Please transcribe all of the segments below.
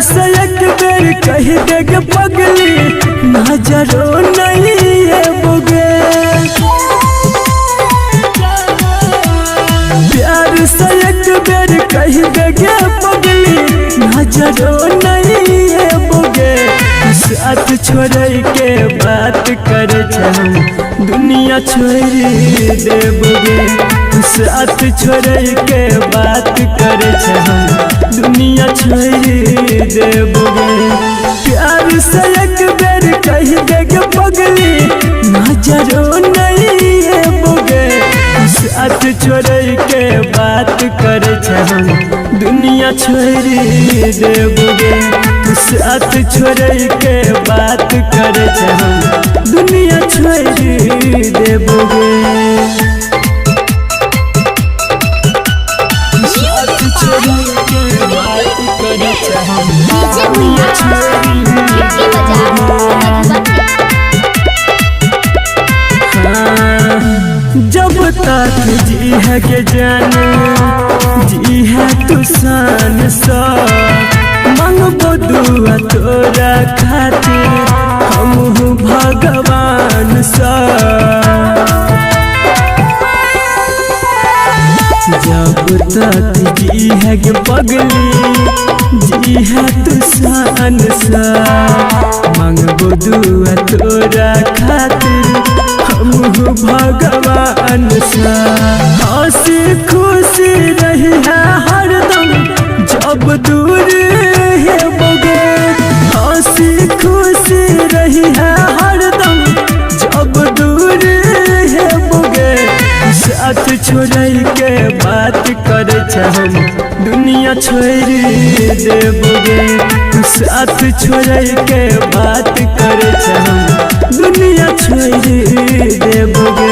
से एक बेर कह देगे पगली नजरो नहीं है बुगे। प्यार से एक बेर कह देगे पगली नजरो नहीं है बुगे। साथ छोड़ के बात कर दुनिया छोड़ देबोगे। साथ छोड़ के बात कर दुनिया छोड़ देबोगे। प्यार से एक बेर कह देगे पगली नजरो नहीं है बोगे। साथ छोड़ के बात कर दुनिया छोड़ देबोगे। साथ छोड़ के बात कर दुनिया छोड़ देबोगे। जब तक जी है के जाने जी है तू सान सा मांगबो दुआ तोरा खातिर हम भगवान सा। जब तक जी है के पगली जी है तू सान सा मांगबो दुआ तोरा खातिर हम भगवान सा। हंसी खुशी रही है हरदम जब दूर है बोगे। हंसी खुशी रही है हरदम जब दूर है बोगे। साथ छोड़ के बात कर दुनिया छोड़ देबोगे। साथ छोड़ के बात कर दुनिया छोड़ देबोगे।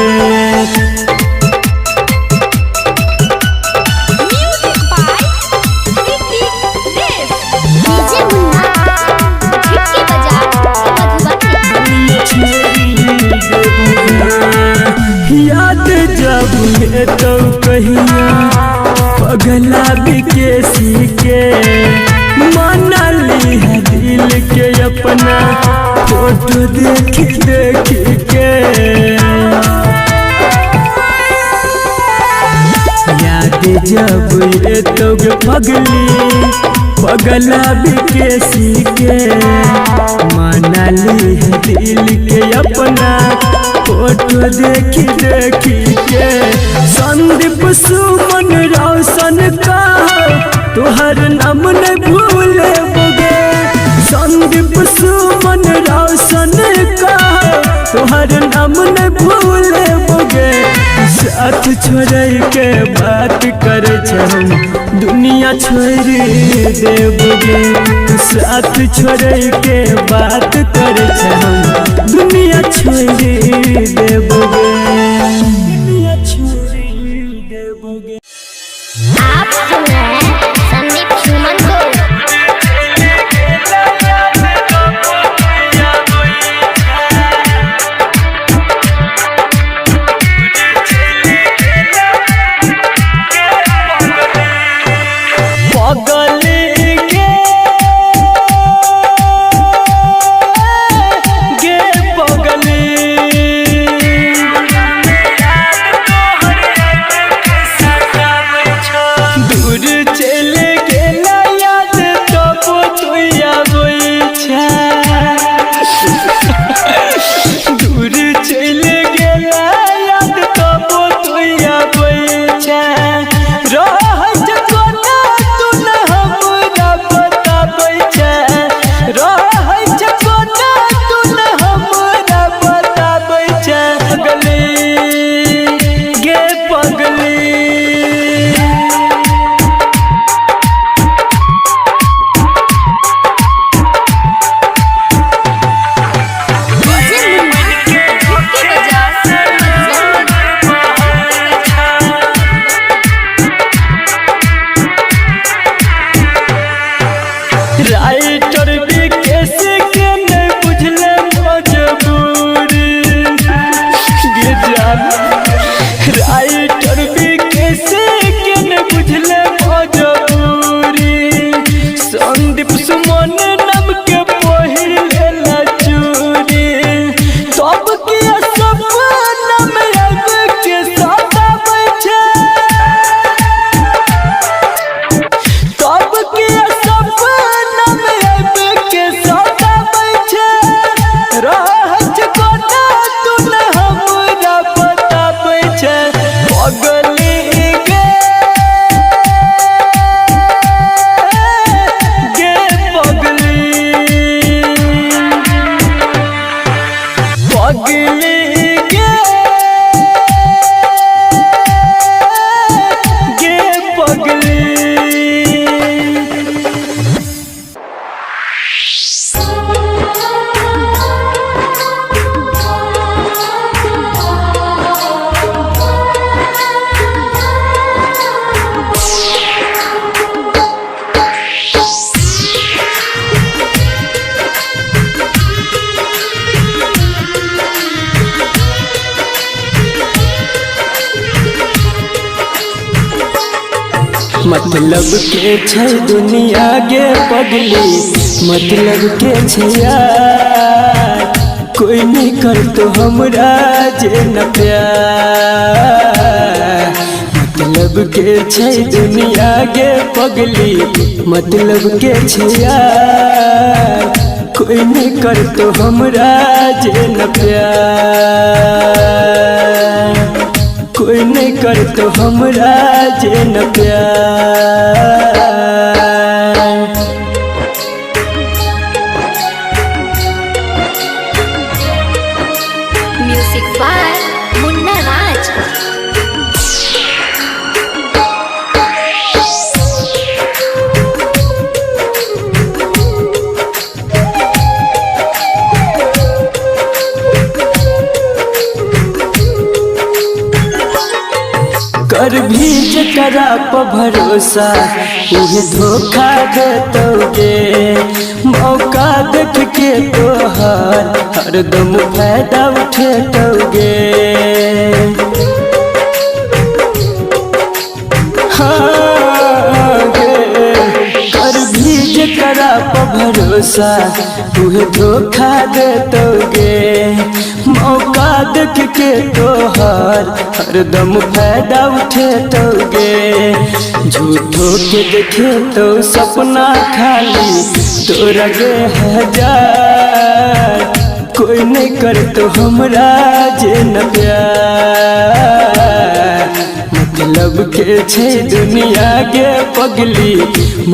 याद जब है तो कहिया पगला बिकेसी के मना ली है दिल के अपना फोटो देख देख के। याद जब है तो पगली पगला बिकेसी के मना ली है दिल के अपना फोटो देखी देखी के। संदीप सुमन रोशन का तुहर नाम न भूले बोगे। संदीप सुमन रोशन का तुहर नाम न भूले बोगे। साथ छोड़ के बात कर दुनिया छोड़ देबोगे। साथ छोड़ के बात कर दुनिया छोड़ देबोगे। दुनिया छोड़ देबोगे। आप सुन रहे हैं संदीप सुमन को। संदीप संदीप सुमन नाम के पहिर लेला चूड़ी सब के सपना में अब के सताबै छै सब के सपना में अब के सताबै छै रहत कोना तू न हमरा बताबै छै पगली गे पगली पगली गे पगली मतलब के छै दुनिया गे पगली मतलब के छै यार कोई नहीं कर तो हमरा जे न प्यार मतलब के छै दुनिया गे पगली मतलब के छै यार कोई नहीं कर तो हमरा जे न प्यार कोई नहीं कर तो हमरा जे न प्यार म्यूजिक बाय मुन्ना राज। कर भी जकरा पर भरोसा उहे धोखा देतोगे मौका देख के तोहार हरदम फायदा उठेतोगे हाँ गे कर भी जकरा पर भरोसा उहे धोखा देतोगे मौका देख के तोहार हरदम फायदा उठेतोगे झूठो के देखे तो सपना खाली तोरा गे हजार कोई नहीं कर तो हमरा जे न प्यार मतलब के छै दुनिया गे पगली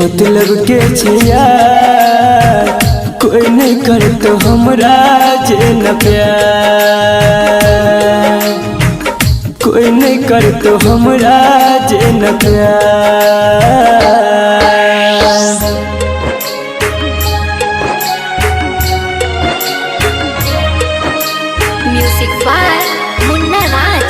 मतलब के छै यार कोई नहीं कर तो हमरा जे न प्यार कोई नहीं कर तो हमरा जे न प्यार म्यूजिक बाय मुन्ना राज।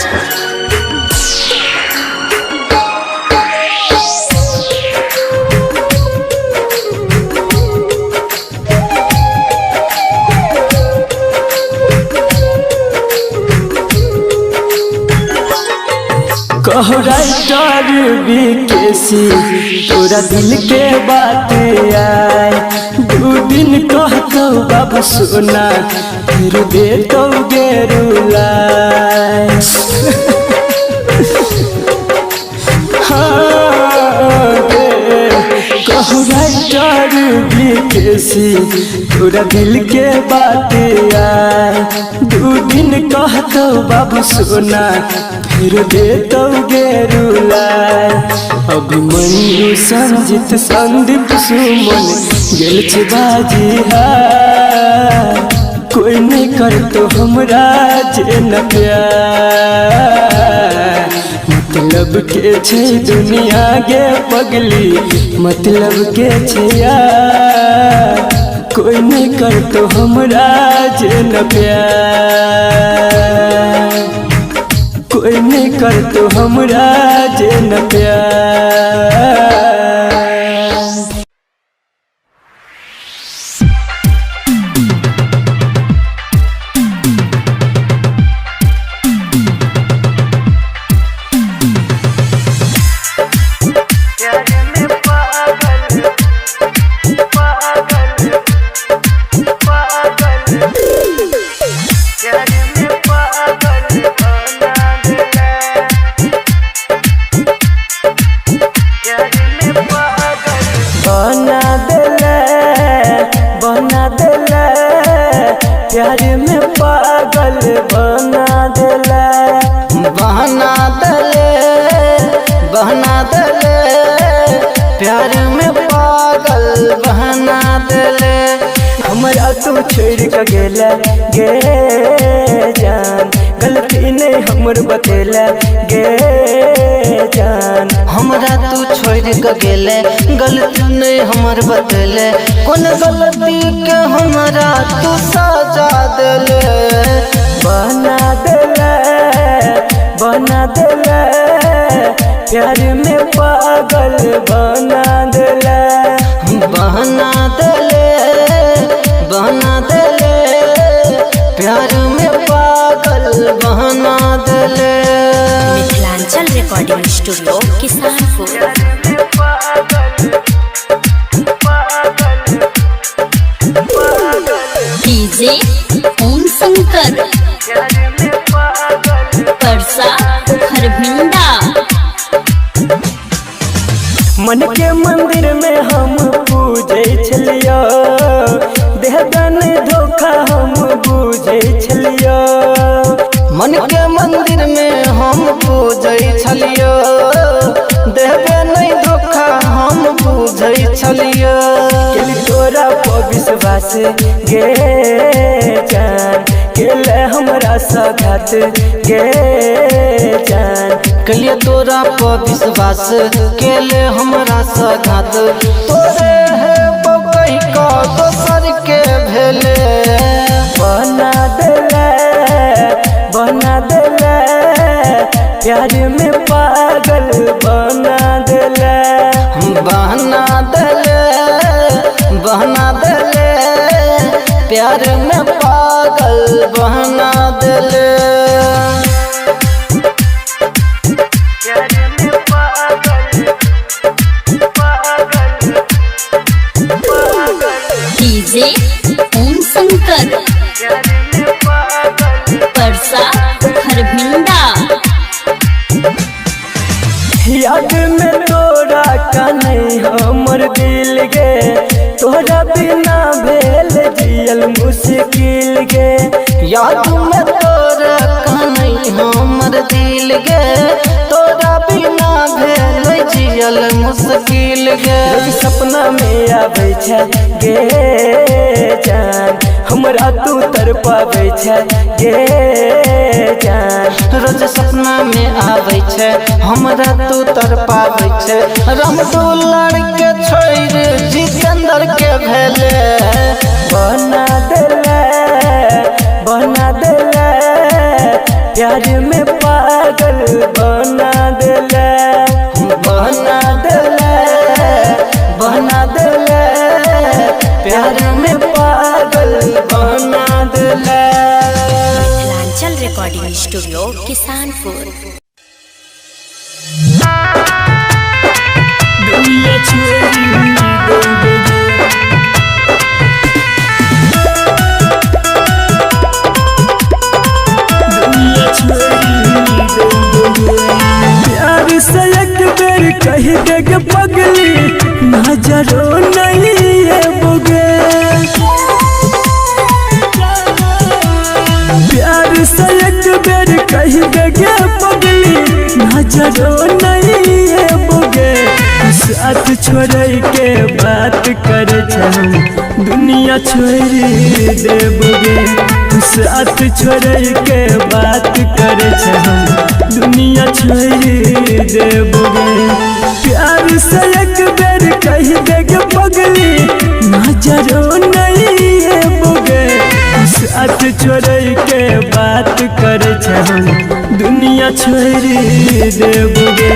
कहो राइटर बीकेसी तोरा दिल के बात आए दू दिन कहतो बाबू सोना फिर देतो गेरुलाए कहू राइटर बीकेसी तोरा दिल के बात आए दू दिन कहतो बाबू सोना फिर देतो गेरुलाए अभिमन्यु संजित संदीप सुमन गेल छै बाजी हार कोई नहीं कर तो हमरा जे न प्यार मतलब के छै दुनिया गे पगली मतलब के छै यार कोई नहीं कर तो हमरा जे न प्यार कोई नहीं कर तो हमरा जे न प्यार प्यार में पागल देले बना देले प्यार में पागल बना देले बहना दले प्यार में पागल बहना दले हमरा तू छोड़ के गेला गे जान गलती नहीं हमर बतेला गे जान हमरा तू छोड़ के गेले गलती नहीं हमर बतले कौन गलती के हमरा तू सजा देले बना देले प्यार में पागल बना देले बहना दले प्यार में पागल बहना दले। Mithilanchal recording studio Kisanpur. DJ Om Shankar Parsa Kharbhinda. मन के मंदिर में हम पूजे छलियो देहदान धोखा हम पूजे छलियो मन के मंदिर में हम पूजै छलियो देहबे नहीं धोखा हम पूजै छलियो केली तोरा पर विश्वास गे जान केले हमरा सघात गे जान कलिए तोरा पर विश्वास केले हमरा सघात तोरे है कही का दोसर के भेले बना देले प्यार में पागल बना देले बहना दले प्यार में पागल बहना दले। डीजे ओम शंकर परसा खरभिंडा। याद में तोरा का नहीं हमर दिल गे तोरा बिना भेल जियल मुश्किल गे याद में तोरा का नहीं हमर दिल गे तोरा बिना भेल जियल मुश्किल गे सपना में आबै छै गे जान हमरा तू तरपाबै छै गे जान रोज सपना में आबै छै हमरा तू तरपाबै छै रामदुलार के छोड़ जितेंद्र के भेले बना देले प्यार में पागल बना देले प्यार में पागल बना देले। Mithilanchal recording studio Kisanpur. दुनिया छोड़ी प्यार से एक बेर कही देग पगली नजरो नहीं है बुगे प्यार से एक बेर कही देग पगली नजरो नहीं है बुगे साथ छोड़ के बात कर दुनिया छोड़ देबोगे साथ छोड़ के बात कर दुनिया छोड़ देबोगे प्यार से एक बेर कह देगे पगली नजरो नहीं है बोगे साथ छोड़ के बात कर दुनिया छोड़ देबोगे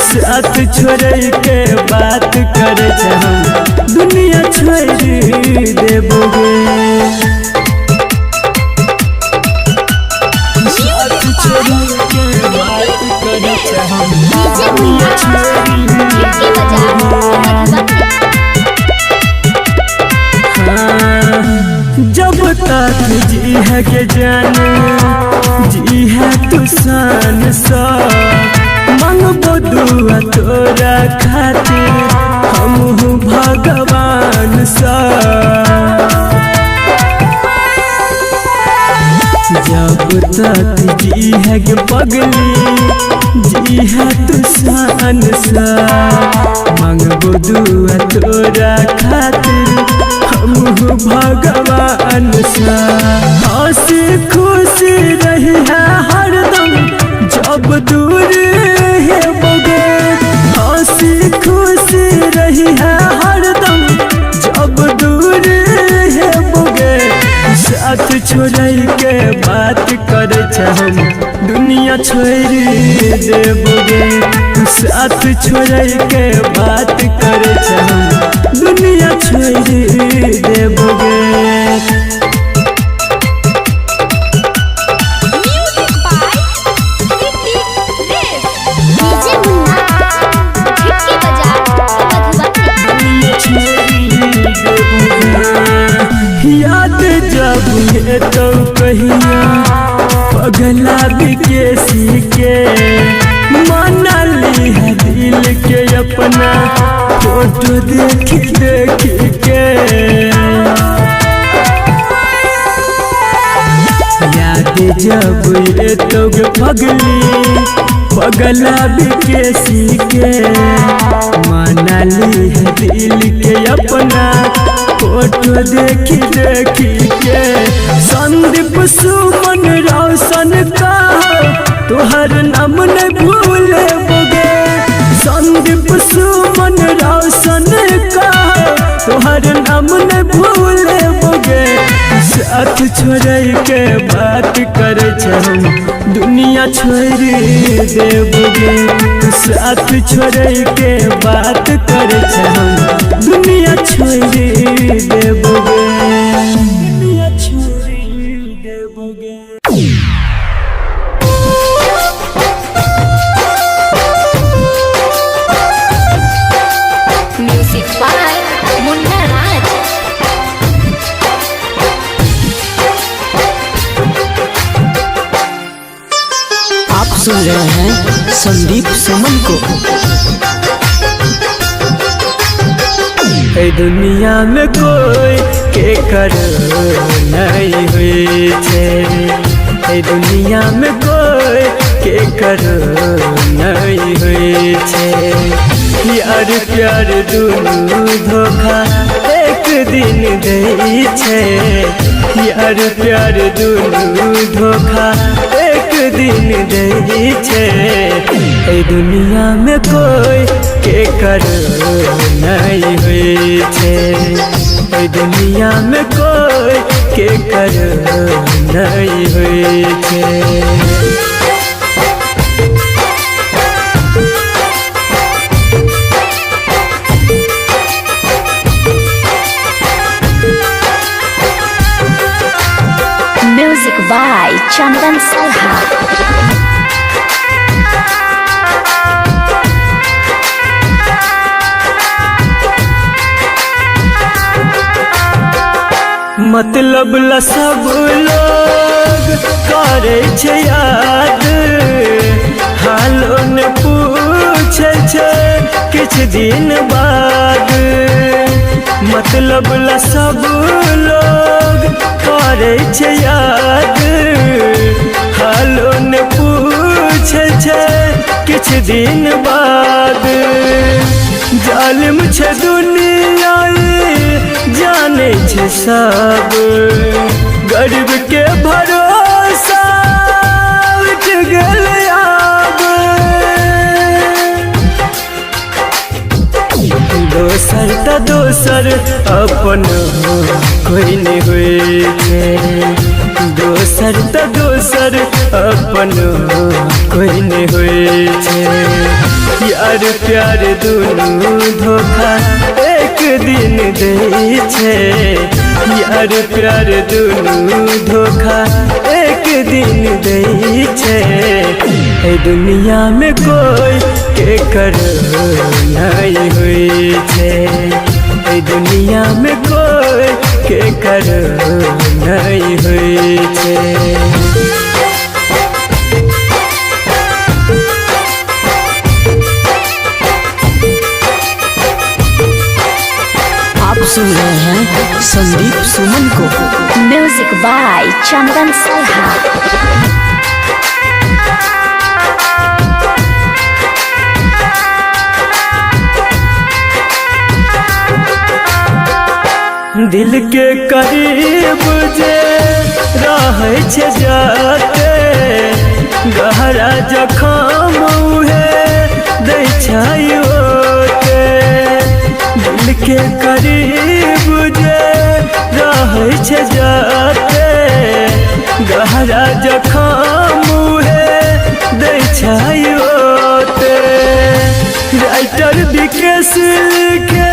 साथ छोड़ के बात कर दुनिया छोड़ देबोगे जब तक जी है के जाने जी है तू शान सा मांगबो दुआ तोरा खातिर हम भगवान सा। जब तक जी है के पगली जी है तू शान सा। मांगबो दुआ तोरा खातिर हम भगवान सा। हंसी खुशी रही है हरदम जब दूर है बगे। हंसी खुशी रही है हरदम जब दूर है बगे। साथ छोड़ के बात कर हम दुनिया छोड़ देबोगे। साथ छोड़ के बात कर हम दुनिया छोड़ देबोगे। याद जब ये तो कहिया पगला बिकेसी के। माना ली है दिल के अपना फोटो देख देख के। याद जब ये तो पगला बिकेसी के। माना ली है दिल के अपना फोटो देखी देखी के। संदीप सुमन रोशन का तुहर नाम न भूले बोगे। संदीप सुमन रोशन का तुहर नाम न भूले बोगे। साथ छोड़ के बात कर हम दुनिया छोड़ देबोगे। साथ छोड़ के बात कर हम दुनिया छोड़ देबोगे। दुनिया छोड़ देबोगे। म्यूजिक बाय मुन्ना राज। आप सुन रहे हैं संदीप सुमन को। दुनिया में कोई के कर नहीं हुई छे। दुनिया में कोई के कर नहीं हुई छे। यार प्यार दुनू धोखा एक दिन दे छे। यार प्यार दुनू धोखा एक दिन दे छे। दुनिया में कोई के कर नहीं हुई छे। दुनिया में कोई के कर नहीं हुई छे। म्यूजिक बाय चंदन सलहा। मतलब ला सब लोग करे छे याद। हालो ने पूछे छे किछ दिन बाद। मतलब ला सब लोग करे छे याद। हालो ने पूछे छे किछ दिन बाद। जालिम छे दुनिया जाने छे सब। गरीब के भरोसा उठ गल आब। दोसर त दोसर अपन कोई नहीं हुई छे। दोसर त दोसर अपन कोई नहीं हुई छे। यार प्यार दुनू धोखा एक दिन दे छे। यार प्यार दुनू धोखा एक दिन दे छे। दुनिया में कोई के कर नहीं हुई छे। दुनिया में कोई के कर नहीं हुई छे। सुन रहे हैं संदीप सुमन को। म्यूजिक बाय चंदन सलहा। दिल के करीब जे रहै छे जाते गहरा जखम उहे दै छै ओते। दिल के करीब जे रहै छे जाते गहरा जखम उहे दै छै ओते। राइटर विकेश लिखे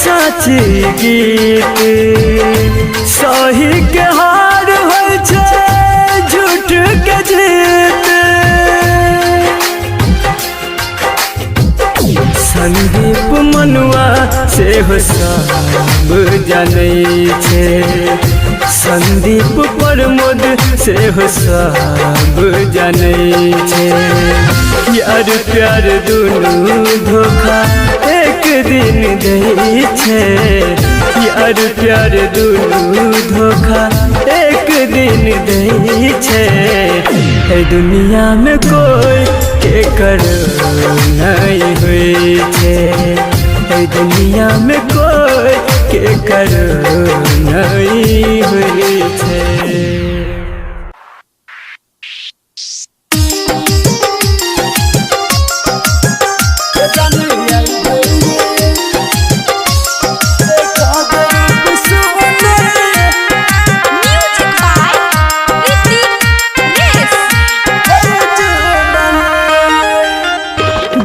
साची गीत सही के हार होइ छै झूठ के जीत। संदीप मनुआ से हो सब जानै छे संदीप प्रमोद से हो सब जानै छे। यार प्यार दुनू धोखा एक दिन दै छे। यार प्यार दुनू धोखा एक दिन दै छे। दुनिया में कोई के कर नहीं हुई छे। दुनिया में कोई के कर नहीं हुई छे।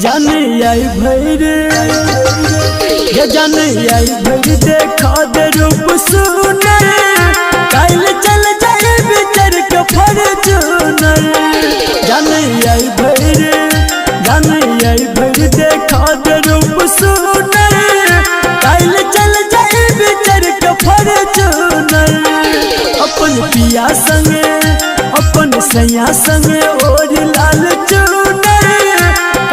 जाने आई भर देखा दे रूप सुनर काल चल जाए बिचर के फॉर्च्यूनर। जाने आई भर देखा दे रूप सुनर काल चल जाए बिचर के फॉर्च्यूनर। अपन पिया संगे अपन सैया संगे और लाल चूनर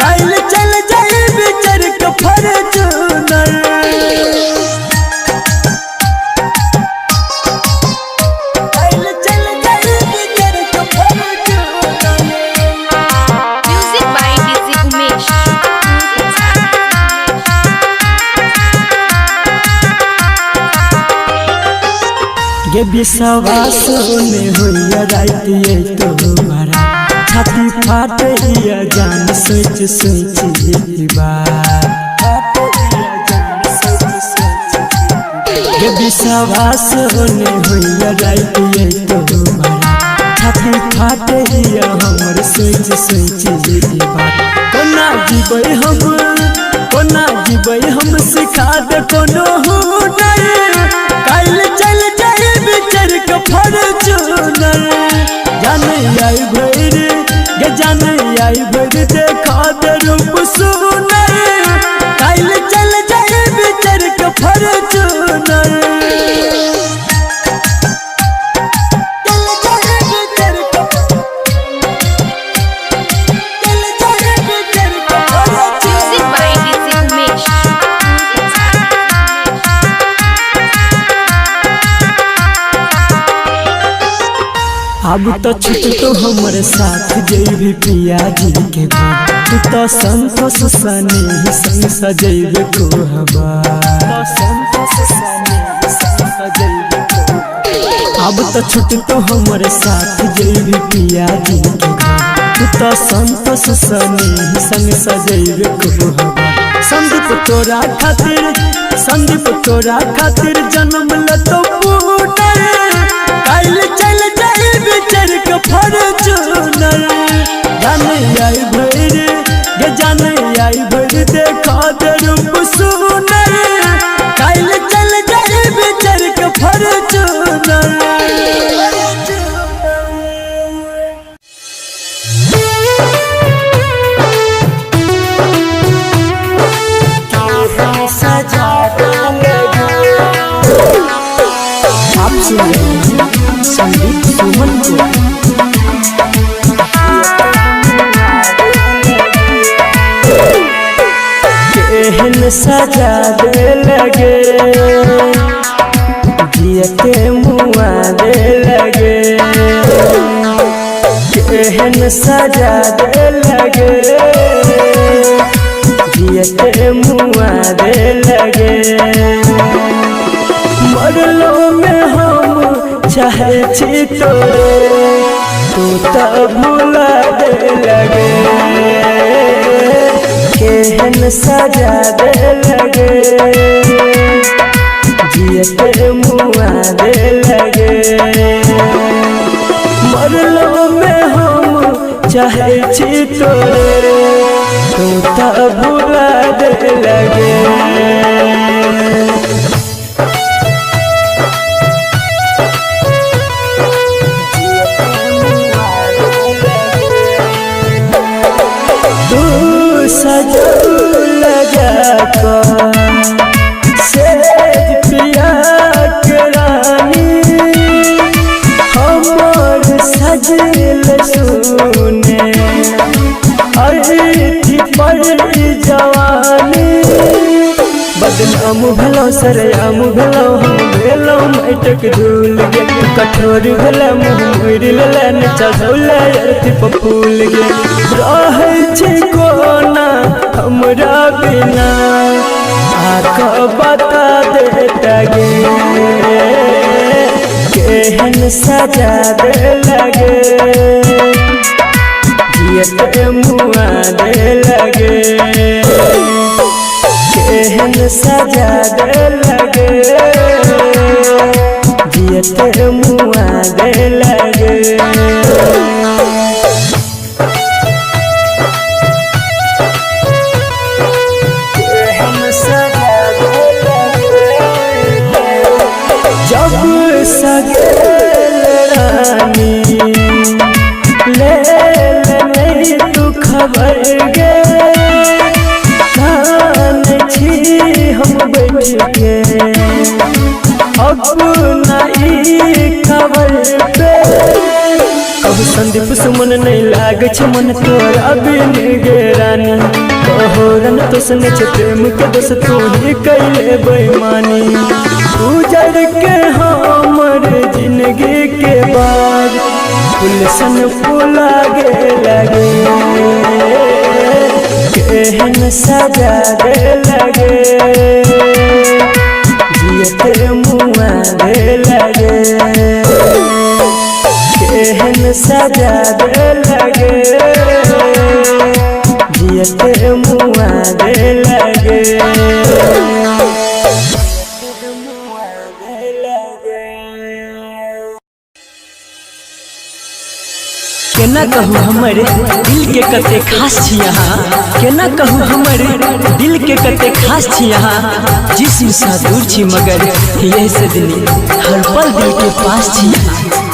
काल चल जाए बिचर के फॉर्च्यूनर। ये विश्वास में हुई रात ये तुम्हारा छाती फाटिया जान सोच सोच ये बात। ये विश्वास में हुई रात ये तुम्हारा छाती फाटिया हमर सोच सोच ये बात। कोना जीबै हम सिखा दे कोनो हुनर काल चल जाए बिचर के फॉर्च्यूनर। जाने आई भर देखा दे रूप सुनर काल चल जाए बिचर के फॉर्च्यूनर। अब तो छुट तो हमारे साथ जैबी पिया जी के घर तू तो संतोष सने ही संग सजैबे को हवा। अब तो छुट तो हमारे साथ जैबी पिया जी के घर तू तो संतोष सने ही संग सजैबे को हवा। संदीप तोरा खातिर जन्म ल तो पुनर काल चल जाए बिचर के फॉर्च्यूनर। जाने आई भर देखा दे रूप सुनर काल चल जाए बिचर के फॉर्च्यूनर। आप सुन रहे हैं संदीप सुमन को। केहन सजा दे लगे जियते मुआ दे लगे केहन सजा दे लगे जियते मुआ दे लगे मरलो में हम चाहे छी तोरे तू तो भुला दे लगे केहन सजा दे लगे जियते मुआ दे लगे मरलो में हम चाहे छी तोरे तू तो भुला दे लगे सजो लगा सेज पिया के रानी हमर सजल सुने अर्थी पर जवानी बदनाम भेलो सरेआम भेलो हम भेलो माटक धूल गे कठोर भेला मुँह मुड़ ले चढ़ौले अर्थी पर फूल गे रहे छी कोना हमरा बिना आका बता देता गे केहन सजा दे लगे जियते मुआ दे लगे केहन सजा दे लगे जियते मुआ दे लगे जब सगेल रानी ले नहीं तू खबर गे कान छी हम बैठ के अपना खबर पे अब संदीप सुमन नहीं लाग छ मन तोरा बिन गे रानी कहो रन तो सने छ प्रेम के दोस्त तू ही कैले बेईमानी उजड़ के हमर जिंदगी के बाद फुलसन फूला गे लगे केहन सजा दे लगे जियते मुआ दे लगे केहन सजा दे लगे जियते मुआ दे लगे केना कहूँ हमर दिल के कते खास छी यहाँ केना कहूँ हमर दिल के कते खास छी यहाँ जिस्म सा दूर छी मगर यही से दिल हर पल दिल के पास छी यहाँ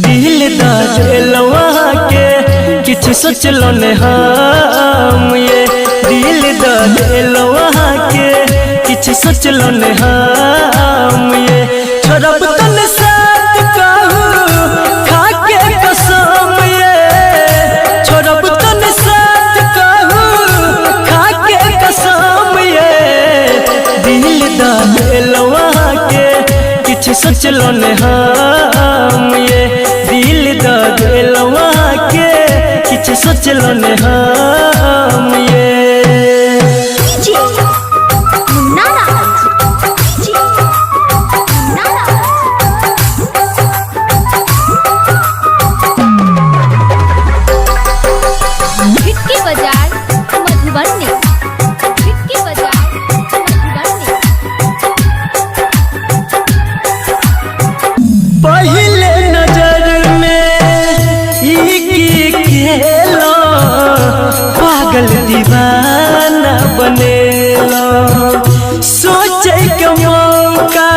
दिल दा दिलवा के किछ सोचलो ने हम ये दिल दा दिलवा के किछ सोचलो ने हम ये छोड़ब तन साथ कहूँ खा के कसम ये छोड़ब तन साथ कहूँ खा के कसम ये दिल दा दिलवा के किछ सोचलो ने हम ये दिल दा दिलवा के किछ सोचलो ने हम ये पहले नजर में ई खेलो पागल दीवाना बनेलो सोचे के मौका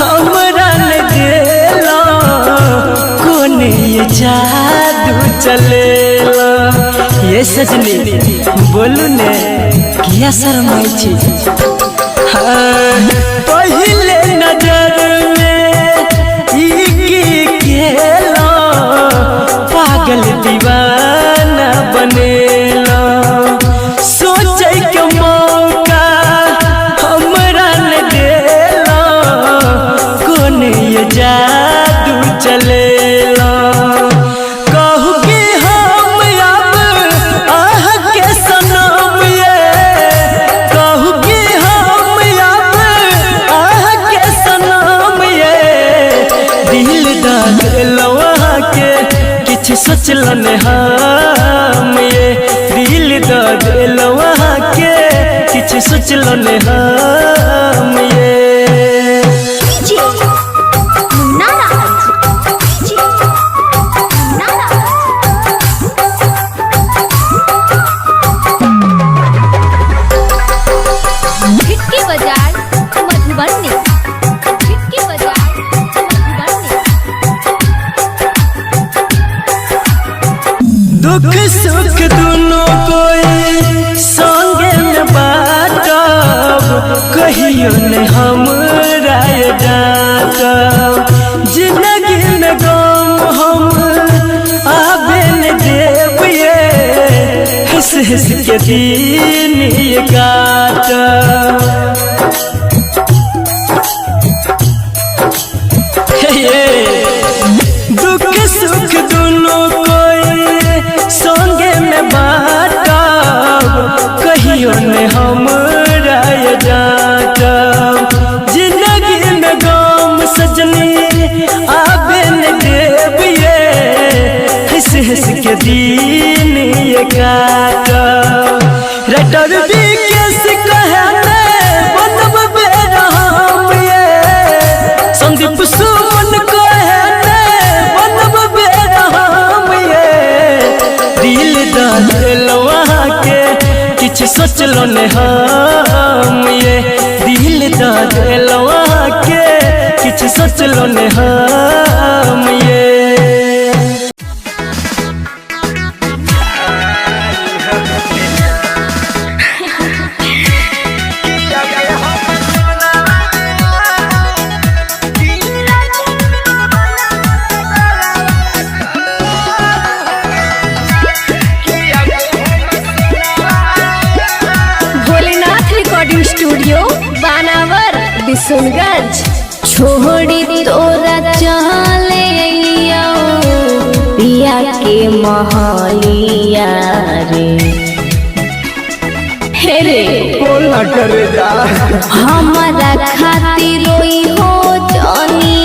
हमरा न देलो कोने ये जादू चलेलो ये सजनी बोलू ने किया शर्माई छी पहले नजर में खेलो सोचलन हम ये दिल दिल वहाँ के किछ सोचलन हम ये दुख सुख दोनों कोई संगे में बाटब कहियो न हमरा डांटब जिंदगी में गम हम आबे न देब ये हंस हंस के दिन ये काटब दुख सुख दोनों संगे में बाटब कहियो न हमरा डांटब जिंदगी में गम सजनी आबे न देब ये हंस हंस के दिन ये काटब रटर भी कैसे कहने बनब बेरहम ये संदीप सुमन कहने बनब बेरहम ये दिल दिल वहाँ के किछ सोचलो न हम ये दिल दिल वहाँ के किछ सोचलो न हम ये स्टूडियो बानावर बिशुनगंज छोड़ी तोरा चले पिया के महलिया रे हे रे बोला कर जा हमारा खातिर रोई हो जानी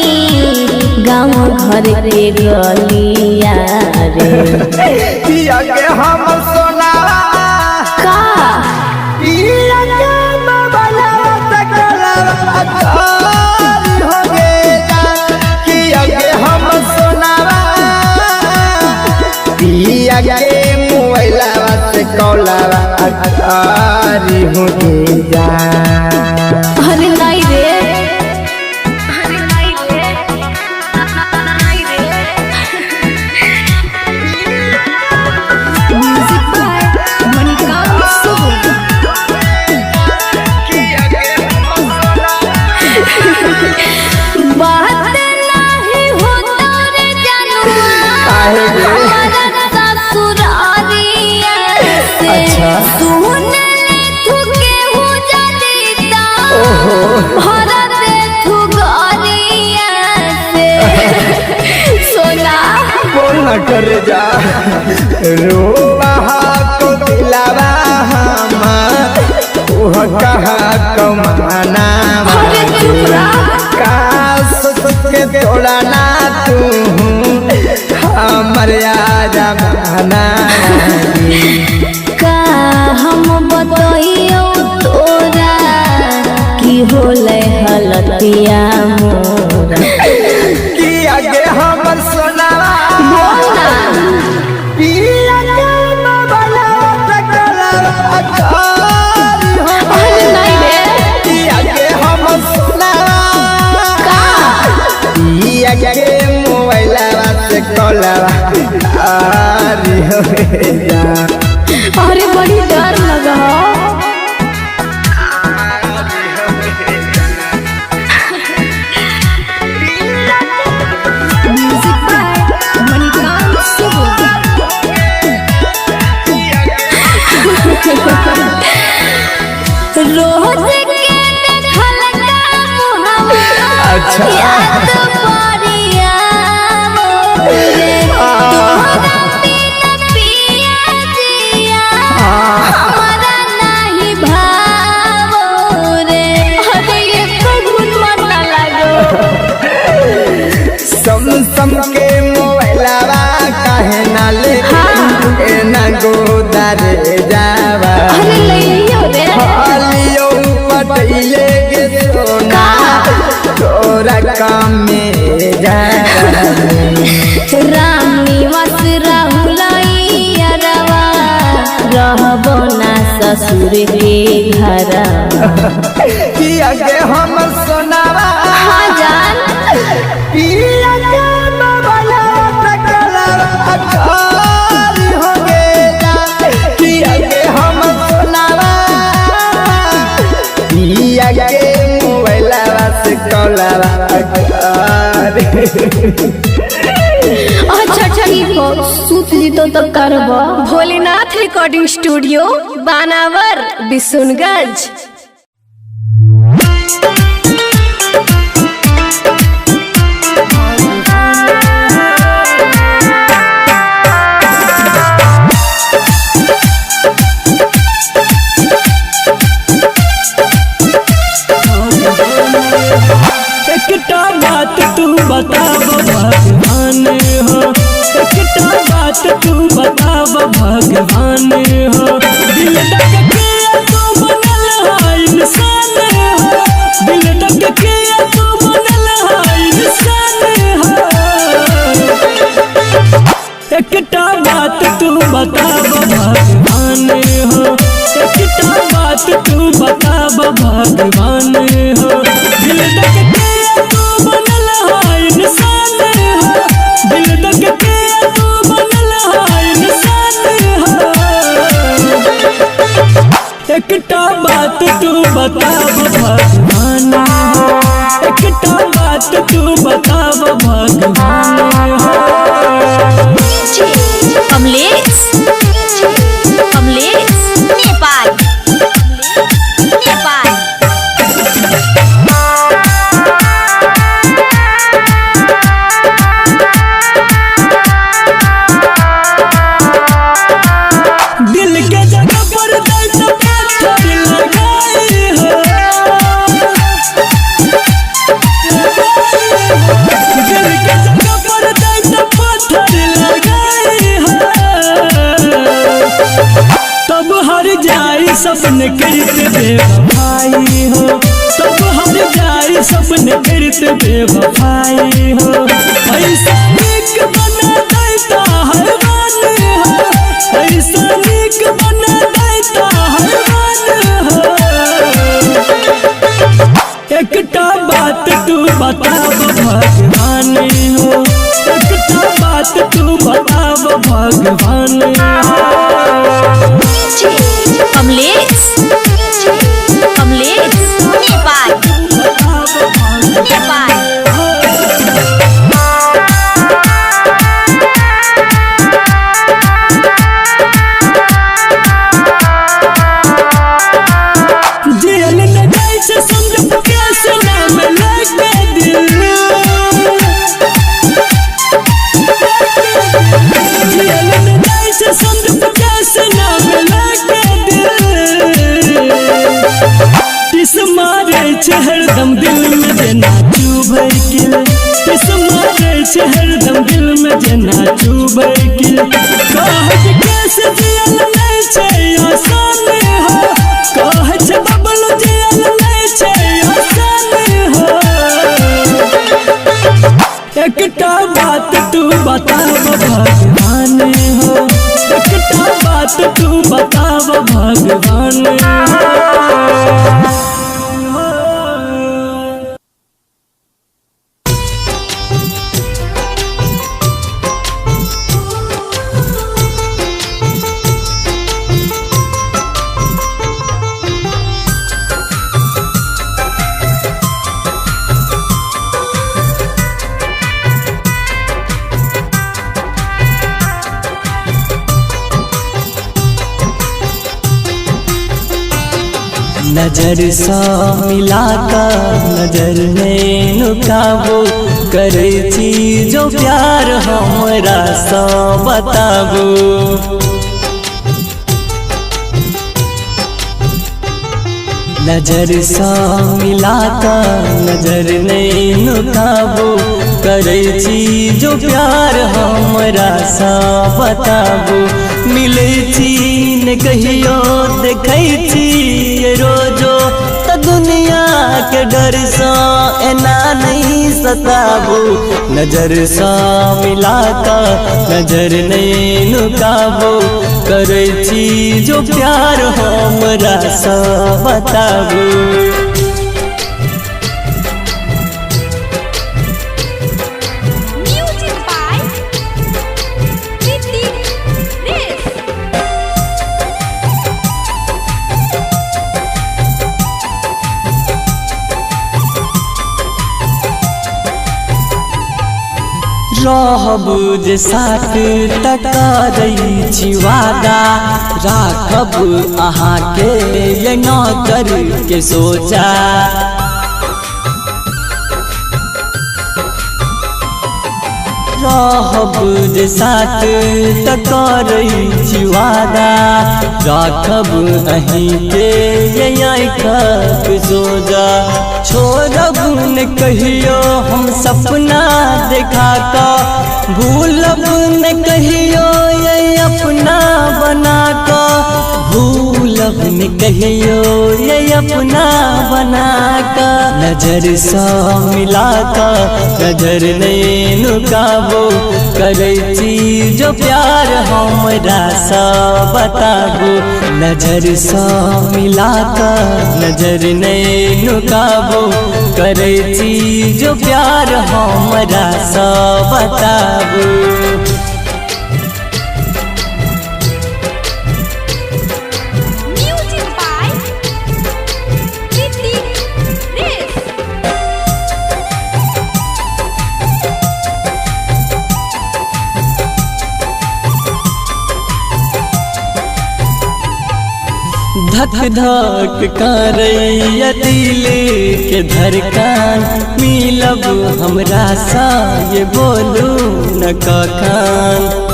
गाँव घर के गलिया रे पिया के हम सोना का पिया के हो गया किया के हम सोनावा पिया के मोबाइला से कौलावा अकारी हो गया अरे नहीं रे म्यूजिक बाय मणिकांत सुबह बात नहीं होता रे जानुआ हमारा ससुरारिया से अच्छा सुन ले तू के हो जदीता भरा दे तू गरिया से सोना बोला कर जा रोवा को दिलावा हम ओह कहा कमाना अरे चुप के तोड़ा ना तू हमर जमाना का हम बतइयो तोरा की होले हलतिया मोरा कि आगे हमर सोनावा बोला पिया के बाबला तकला अकारी हो अरे नहीं रे कि आगे हमर सोनावा पिया के मोबाइला से कॉलवा आरी हो जा अरे बड़ी डर लगा म्यूजिक बाय मणिकांत सुबह रोज के देखल का मुहवा अच्छा याद पड़िया मोरे तोहरा बिना पिया जिया हमारा नहीं भावो रे अरे ये फगुन मन ना लागो सम के मोबाइलवा काहे ना गोदारे जावा अरे लइयो रे हालियो पटैले के सोना तोरा काम में जावा राम निवास राहुलैया रवा रहबो ना ससुर के घर किया के हम सोनावा हाँ जान किया के बाबला तकला अखारी हो गया किया के हम सोनावा किया के मोबाइला से कलावा अखारी अच्छा ठीक हो सूत जीतो तो करबो। भोलेनाथ रिकॉर्डिंग स्टूडियो बानावर बिशुनगंज। एकटा बात तू बताब भगवान हो, एकटा बात तू बताब भगवान हो, दिल तक के तू बनल है इंसान हो, दिल तक के तू बनल है इंसान हो। एकटा बात तू बताब भगवान हो, एकटा बात तू बताब भगवान हो, दिल तक के तू बनल है इंसान हो, दिल तक के तू बनल है इंसान हो। एकटा बात तू बताब भगवान हो, एकटा बात तू बताब भगवान हो। कमलेश कमलेश नेपाल नेपाल। दिल के जगह पर दर्द पत्थर लगाए हो, दिल के जगह पर दर्द पत्थर लगाए हो, तब हर जाए सपने करते बेवफाई हो, तब हर जाए सपने करते बेवफाई हो। ऐसा नीक बना देता हरवान हो, ऐसा नीक बना देता हरवान हो। एकटा बात तू बताब भगवान हो, एकटा बात तू बताब भगवान हो। कमलेश कमलेश नेपाल नेपाल। जेल न जाए से समझ कैसे नाम लगे दिल, जेल न जाए से समझ कैसे नाम लगे दिल। टिस मारे छे हरदम दिल में जेना चुभै किल, टिस मारे छे हरदम दिल में जेना चुभै किल। कहै छे कैसे जियल नहीं छे आसान हो, कहै छे बबलू जियल नहीं छे आसान हो। एकटा बात तू बताब भगवान हो, एकटा बात तू बताब भगवान हो। नजर सा मिलाकर नजर में नुकाबो करे छी जो प्यार हमरा सा बताबो। नजर सा मिलाकर नजर में नुकाबो करे छी जो प्यार हमरा सा बताबू मिले छी न कहियो देखै छी रोजो त दुनिया के डर सा एना नहीं सताबू नजर सा मिलाता नजर नहीं नुकाबू करे छी जो प्यार हमरा सा बताबू रहब जे साथ टकरै छी वादा राखब अहाँके ये नौकर के सोचा रहब जे साथ टकरै छी वादा राखब अहींके ये आँखिक सोजा छोड़ब न कहियो हम सपना देखा कर भूलब न कहियो ये अपना बना कर भूलब न कहियो ये अपना बना कर नजर सा मिला कर नजर नहीं नुकाबो करे छी जो प्यार हमरा सा बताबू नजर सा मिला कर नजर नहीं नुकाबो करे छी जो प्यार हमरा सा बताबू धक धक करैया दिल के धड़कन मिलब हमरा सा ये बोलू न कखन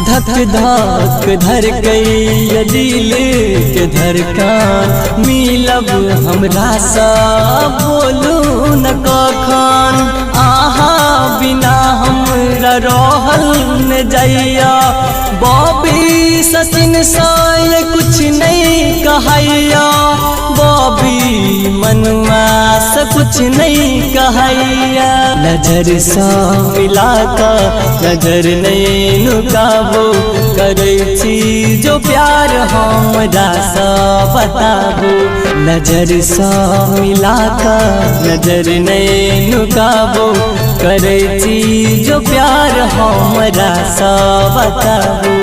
धक धक धड़कैया दिल के धड़कन मिलब हमरा सा बोलू न कखन आहा बिना हमरा रहल न जाइया बॉबी सचिन सा ये कुछ नहीं कहैया बॉबी मनुआ से कुछ नहीं कहैया नजर सा मिला कर नजर नहीं नुकाबो करे छी जो प्यार हमरा सा बताबू नजर सा मिला कर नजर नहीं नुकाबो करे छी जो प्यार हमरा सा बताबू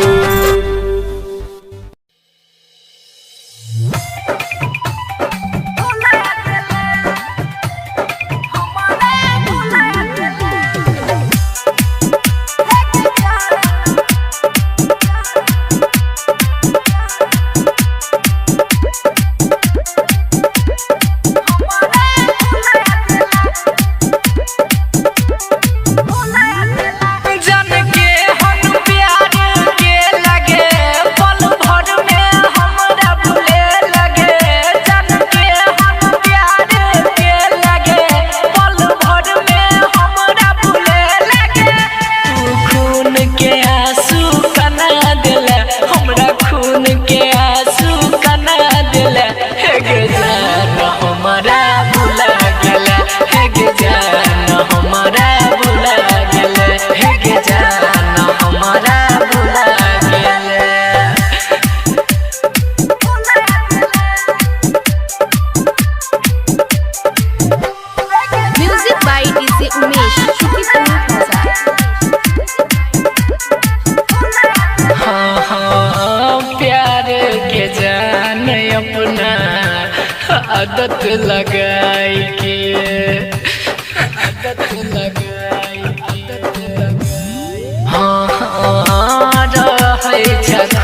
आदत लगाई के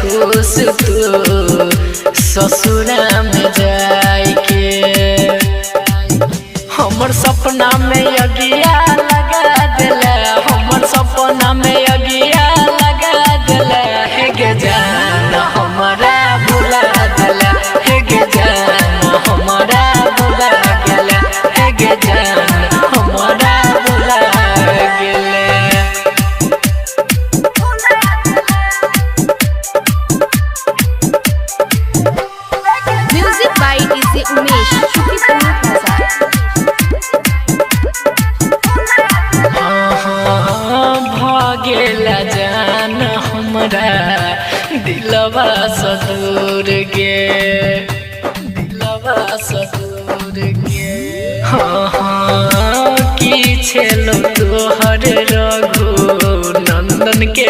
खुश तू ससुरा में जाई के हमर सपना में अगिया लगा दिला हमर सपना में अगिया लगा दिला हे गे जान हमारा भुला दिला हे गे जान हमारा भुला दिलवा सदूर गे दिलवा सदूर गे हाँ की छेलो तोहर रघु नंदन के